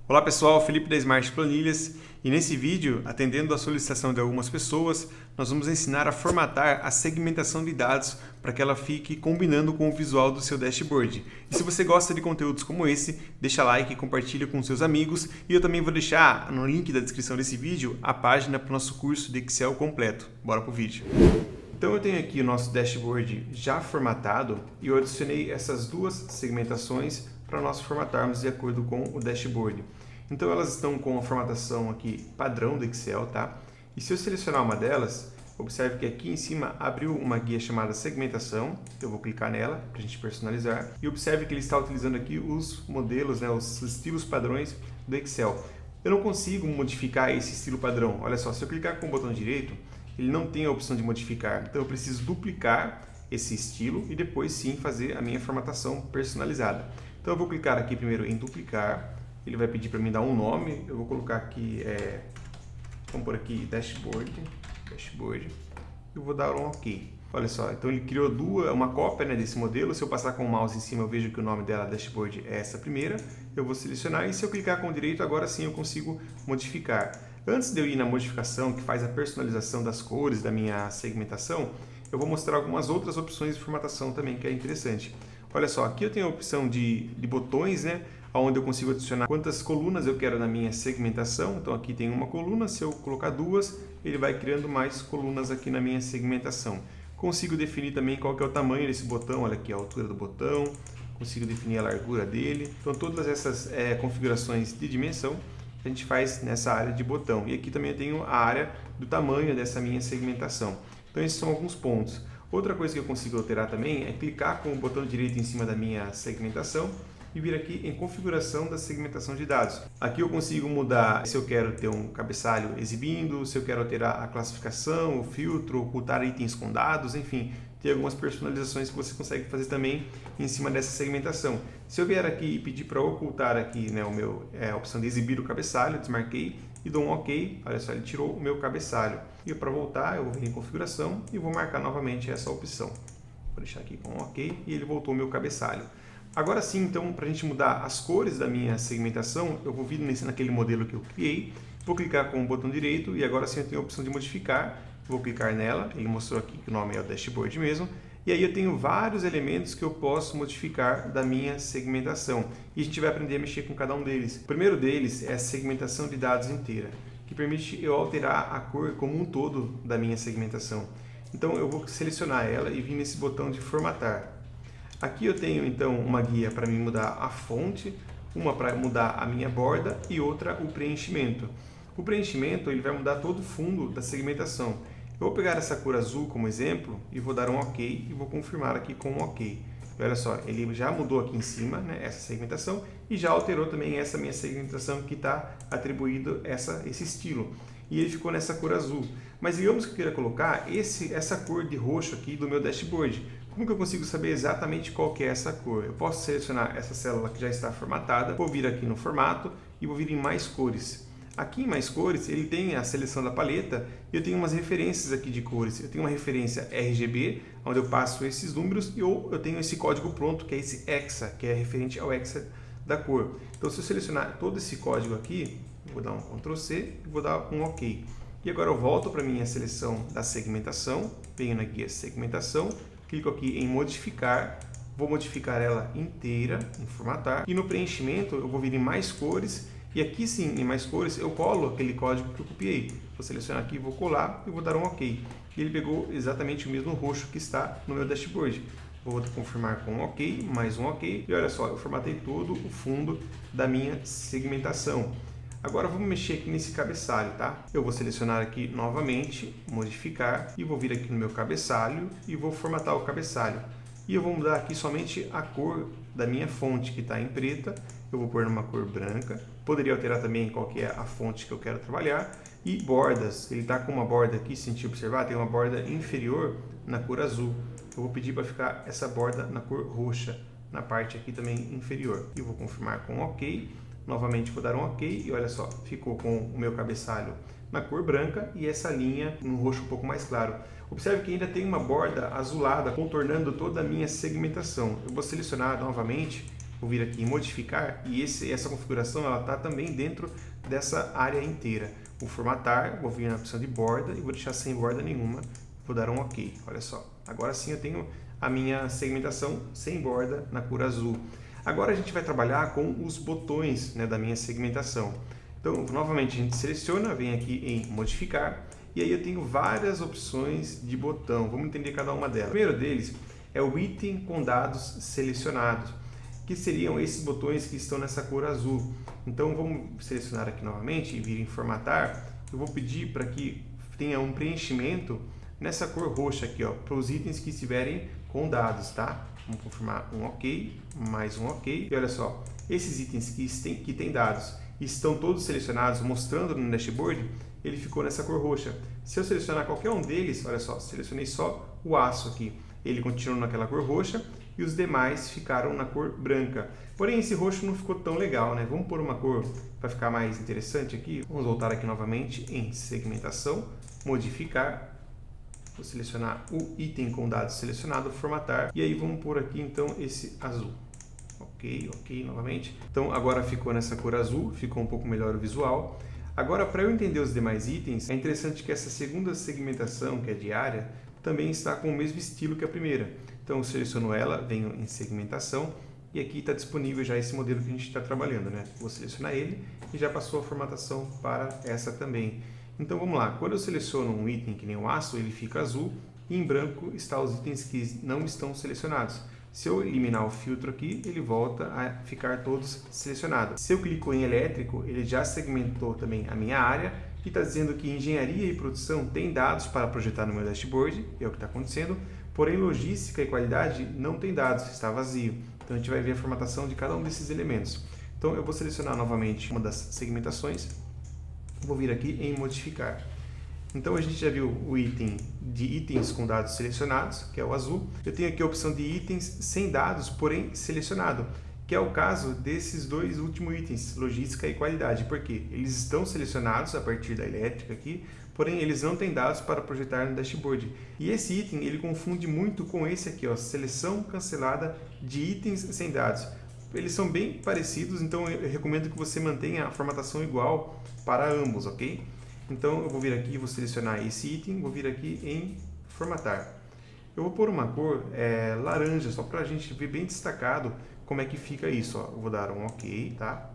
Olá pessoal, Felipe da Smart Planilhas e nesse vídeo, atendendo à solicitação de algumas pessoas, nós vamos ensinar a formatar a segmentação de dados para que ela fique combinando com o visual do seu dashboard. E se você gosta de conteúdos como esse, deixa like e compartilha com seus amigos e eu também vou deixar no link da descrição desse vídeo a página para o nosso curso de Excel completo. Bora pro vídeo! Então eu tenho aqui o nosso dashboard já formatado e eu adicionei essas duas segmentações para nós formatarmos de acordo com o dashboard. Então elas estão com a formatação aqui padrão do Excel, tá? E se eu selecionar uma delas, observe que aqui em cima abriu uma guia chamada segmentação, eu vou clicar nela para a gente personalizar, e observe que ele está utilizando aqui os modelos, né, os estilos padrões do Excel. Eu não consigo modificar esse estilo padrão, olha só, se eu clicar com o botão direito, ele não tem a opção de modificar, então eu preciso duplicar esse estilo e depois sim fazer a minha formatação personalizada. Então eu vou clicar aqui primeiro em duplicar, ele vai pedir para mim dar um nome, eu vou colocar aqui, vamos por aqui dashboard, eu vou dar um OK. Olha só, então ele criou uma cópia, né, desse modelo, se eu passar com o mouse em cima eu vejo que o nome dela, dashboard, é essa primeira, eu vou selecionar e se eu clicar com o direito agora sim eu consigo modificar. Antes de eu ir na modificação que faz a personalização das cores da minha segmentação, eu vou mostrar algumas outras opções de formatação também que é interessante. Olha só, aqui eu tenho a opção de botões, né, onde eu consigo adicionar quantas colunas eu quero na minha segmentação. Então aqui tem uma coluna, se eu colocar duas, ele vai criando mais colunas aqui na minha segmentação. Consigo definir também qual que é o tamanho desse botão, olha aqui a altura do botão, consigo definir a largura dele. Então todas essas configurações de dimensão a gente faz nessa área de botão. E aqui também eu tenho a área do tamanho dessa minha segmentação. Então esses são alguns pontos. Outra coisa que eu consigo alterar também é clicar com o botão direito em cima da minha segmentação e vir aqui em configuração da segmentação de dados. Aqui eu consigo mudar se eu quero ter um cabeçalho exibindo, se eu quero alterar a classificação, o filtro, ocultar itens com dados, enfim, tem algumas personalizações que você consegue fazer também em cima dessa segmentação. Se eu vier aqui e pedir para ocultar aqui, né, a opção de exibir o cabeçalho, eu desmarquei e dou um OK, olha só, ele tirou o meu cabeçalho. E para voltar, eu vou vir em configuração e vou marcar novamente essa opção. Vou deixar aqui com um OK e ele voltou o meu cabeçalho. Agora sim, então, para a gente mudar as cores da minha segmentação, eu vou vir naquele modelo que eu criei, vou clicar com o botão direito e agora sim eu tenho a opção de modificar, vou clicar nela, ele mostrou aqui que o nome é o dashboard mesmo, e aí eu tenho vários elementos que eu posso modificar da minha segmentação, e a gente vai aprender a mexer com cada um deles. O primeiro deles é a segmentação de dados inteira, que permite eu alterar a cor como um todo da minha segmentação. Então eu vou selecionar ela e vir nesse botão de formatar. Aqui eu tenho então uma guia para mim mudar a fonte, uma para mudar a minha borda e outra o preenchimento. O preenchimento ele vai mudar todo o fundo da segmentação. Eu vou pegar essa cor azul como exemplo e vou dar um OK e vou confirmar aqui com um OK. E olha só, ele já mudou aqui em cima, né, essa segmentação e já alterou também essa minha segmentação que está atribuído esse estilo. E ele ficou nessa cor azul. Mas digamos que eu queira colocar essa cor de roxo aqui do meu dashboard. Como que eu consigo saber exatamente qual que é essa cor? Eu posso selecionar essa célula que já está formatada, vou vir aqui no formato e vou vir em mais cores. Aqui em mais cores ele tem a seleção da paleta e eu tenho umas referências aqui de cores. Eu tenho uma referência RGB, onde eu passo esses números, e ou eu tenho esse código pronto, que é esse hexa, que é referente ao hexa da cor. Então se eu selecionar todo esse código aqui, eu vou dar um Ctrl C e vou dar um OK. E agora eu volto para a minha seleção da segmentação, venho na guia segmentação, clico aqui em modificar, vou modificar ela inteira, em formatar, e no preenchimento eu vou vir em mais cores, e aqui sim, em mais cores, eu colo aquele código que eu copiei. Vou selecionar aqui, vou colar e vou dar um OK. E ele pegou exatamente o mesmo roxo que está no meu dashboard. Vou confirmar com um OK, mais um OK, e olha só, eu formatei todo o fundo da minha segmentação. Agora vamos mexer aqui nesse cabeçalho, tá? Eu vou selecionar aqui novamente, modificar, e vou vir aqui no meu cabeçalho e vou formatar o cabeçalho. E eu vou mudar aqui somente a cor da minha fonte, que está em preta, eu vou pôr numa cor branca. Poderia alterar também qual que é a fonte que eu quero trabalhar. E bordas, ele está com uma borda aqui, se a gente observar, tem uma borda inferior na cor azul. Eu vou pedir para ficar essa borda na cor roxa, na parte aqui também inferior. E vou confirmar com OK. Novamente vou dar um OK e olha só, ficou com o meu cabeçalho na cor branca e essa linha no roxo um pouco mais claro. Observe que ainda tem uma borda azulada contornando toda a minha segmentação. Eu vou selecionar novamente vou vir aqui em modificar e essa configuração ela está também dentro dessa área inteira. Vou formatar, vou vir na opção de borda e vou deixar sem borda nenhuma, vou dar um OK. Olha só, agora sim eu tenho a minha segmentação sem borda na cor azul. Agora a gente vai trabalhar com os botões, né, da minha segmentação. Então, novamente, a gente seleciona, vem aqui em modificar, e aí eu tenho várias opções de botão. Vamos entender cada uma delas. O primeiro deles é o item com dados selecionados, que seriam esses botões que estão nessa cor azul. Então, vamos selecionar aqui novamente e vir em formatar. Eu vou pedir para que tenha um preenchimento nessa cor roxa aqui, ó, para os itens que estiverem com dados, tá? Vamos confirmar um OK, mais um OK. E olha só, esses itens que têm dados estão todos selecionados, mostrando no dashboard, ele ficou nessa cor roxa. Se eu selecionar qualquer um deles, olha só, selecionei só o aço aqui, ele continua naquela cor roxa e os demais ficaram na cor branca. Porém, esse roxo não ficou tão legal, né? Vamos pôr uma cor para ficar mais interessante aqui. Vamos voltar aqui novamente em segmentação, modificar. Vou selecionar o item com dados selecionado, formatar, e aí vamos pôr aqui então esse azul. OK, novamente. Então agora ficou nessa cor azul, ficou um pouco melhor o visual. Agora, para eu entender os demais itens, é interessante que essa segunda segmentação, que é diária, também está com o mesmo estilo que a primeira. Então eu seleciono ela, venho em segmentação, e aqui está disponível já esse modelo que a gente está trabalhando, né? Vou selecionar ele e já passou a formatação para essa também. Então vamos lá, quando eu seleciono um item que nem o aço, ele fica azul e em branco estão os itens que não estão selecionados. Se eu eliminar o filtro aqui, ele volta a ficar todos selecionados. Se eu clico em elétrico, ele já segmentou também a minha área e está dizendo que engenharia e produção tem dados para projetar no meu dashboard, é o que está acontecendo, porém logística e qualidade não tem dados, está vazio. Então a gente vai ver a formatação de cada um desses elementos. Então eu vou selecionar novamente uma das segmentações, vou vir aqui em modificar. Então a gente já viu o item de itens com dados selecionados, que é o azul. Eu tenho aqui a opção de itens sem dados, porém selecionado, que é o caso desses dois últimos itens, logística e qualidade. Por quê? Eles estão selecionados a partir da elétrica aqui, porém eles não têm dados para projetar no dashboard. E esse item ele confunde muito com esse aqui, ó, seleção cancelada de itens sem dados. Eles são bem parecidos, então eu recomendo que você mantenha a formatação igual para ambos, ok? Então eu vou vir aqui, vou selecionar esse item, vou vir aqui em formatar. Eu vou pôr uma cor laranja, só para a gente ver bem destacado como é que fica isso. Ó. Eu vou dar um OK, tá?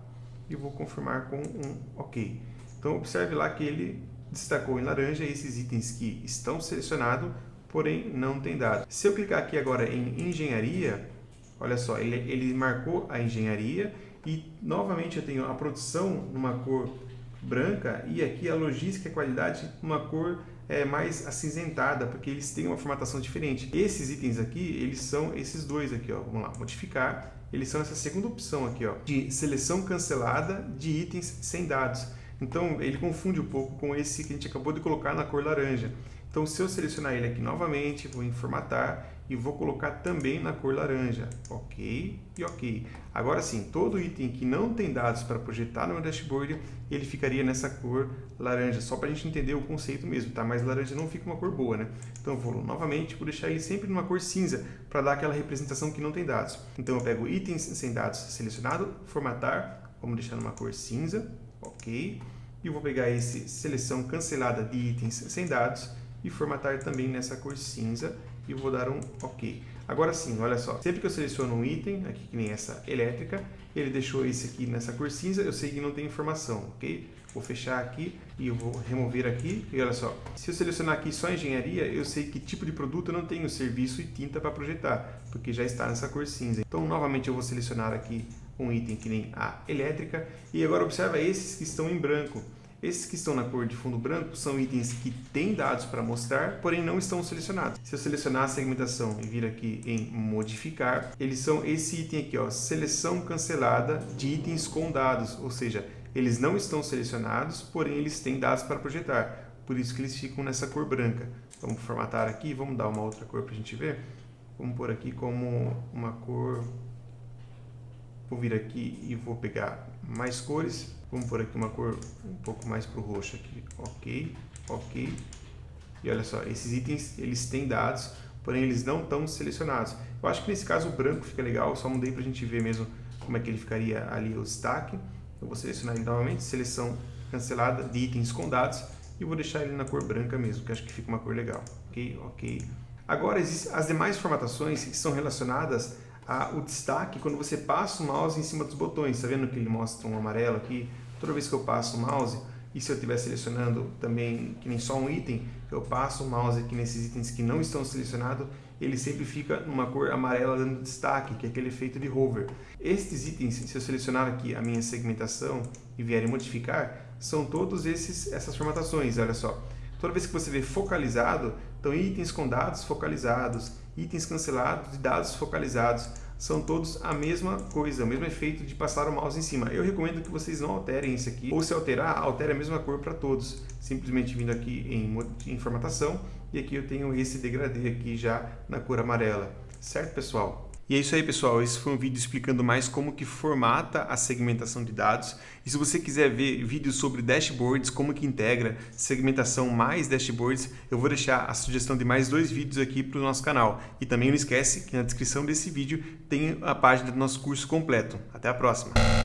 E vou confirmar com um OK. Então observe lá que ele destacou em laranja esses itens que estão selecionados, porém não tem dado. Se eu clicar aqui agora em engenharia, olha só, ele marcou a engenharia e novamente eu tenho a produção numa cor branca e aqui a logística e a qualidade numa cor mais acinzentada, porque eles têm uma formatação diferente. Esses itens aqui, eles são esses dois aqui, ó. Vamos lá, modificar. Eles são essa segunda opção aqui, ó, de seleção cancelada de itens sem dados. Então, ele confunde um pouco com esse que a gente acabou de colocar na cor laranja. Então, se eu selecionar ele aqui novamente, vou em formatar e vou colocar também na cor laranja. OK e OK. Agora sim, todo item que não tem dados para projetar no meu dashboard, ele ficaria nessa cor laranja, só para a gente entender o conceito mesmo, tá? Mas laranja não fica uma cor boa, né? Então eu vou novamente, vou deixar ele sempre numa cor cinza, para dar aquela representação que não tem dados. Então eu pego itens sem dados selecionado, formatar, vamos deixar numa cor cinza, OK. E eu vou pegar esse seleção cancelada de itens sem dados e formatar também nessa cor cinza e vou dar um OK. Agora sim, olha só, sempre que eu seleciono um item, aqui que nem essa elétrica, ele deixou esse aqui nessa cor cinza, eu sei que não tem informação, ok? Vou fechar aqui e eu vou remover aqui, e olha só, se eu selecionar aqui só engenharia, eu sei que tipo de produto eu não tenho serviço e tinta para projetar, porque já está nessa cor cinza. Então, novamente eu vou selecionar aqui um item que nem a elétrica, e agora observa esses que estão em branco. Esses que estão na cor de fundo branco são itens que têm dados para mostrar, porém não estão selecionados. Se eu selecionar a segmentação e vir aqui em modificar, eles são esse item aqui, ó, seleção cancelada de itens com dados, ou seja, eles não estão selecionados, porém eles têm dados para projetar. Por isso que eles ficam nessa cor branca. Vamos formatar aqui, vamos dar uma outra cor para a gente ver. Vamos pôr aqui como uma cor... Vou vir aqui e vou pegar mais cores. Vamos pôr aqui uma cor um pouco mais para o roxo aqui. OK, OK. E olha só, esses itens, eles têm dados, porém eles não estão selecionados. Eu acho que nesse caso o branco fica legal, só mudei para a gente ver mesmo como é que ele ficaria ali o destaque. Eu vou selecionar ele novamente, seleção cancelada de itens com dados, e vou deixar ele na cor branca mesmo, que acho que fica uma cor legal. Ok. Agora, existem as demais formatações que são relacionadas ao destaque quando você passa o mouse em cima dos botões. Está vendo que ele mostra um amarelo aqui? Toda vez que eu passo o mouse, e se eu estiver selecionando também, que nem só um item, eu passo o mouse aqui nesses itens que não estão selecionados, ele sempre fica numa cor amarela dando destaque, que é aquele efeito de hover. Estes itens, se eu selecionar aqui a minha segmentação e vier modificar, são todos essas formatações, olha só. Toda vez que você vê focalizado, então itens com dados focalizados, itens cancelados e dados focalizados, são todos a mesma coisa, o mesmo efeito de passar o mouse em cima. Eu recomendo que vocês não alterem isso aqui, ou se alterar, altere a mesma cor para todos. Simplesmente vindo aqui em formatação, e aqui eu tenho esse degradê aqui já na cor amarela. Certo, pessoal? E é isso aí, pessoal. Esse foi um vídeo explicando mais como que formata a segmentação de dados. E se você quiser ver vídeos sobre dashboards, como que integra segmentação mais dashboards, eu vou deixar a sugestão de mais 2 vídeos aqui para o nosso canal. E também não esquece que na descrição desse vídeo tem a página do nosso curso completo. Até a próxima!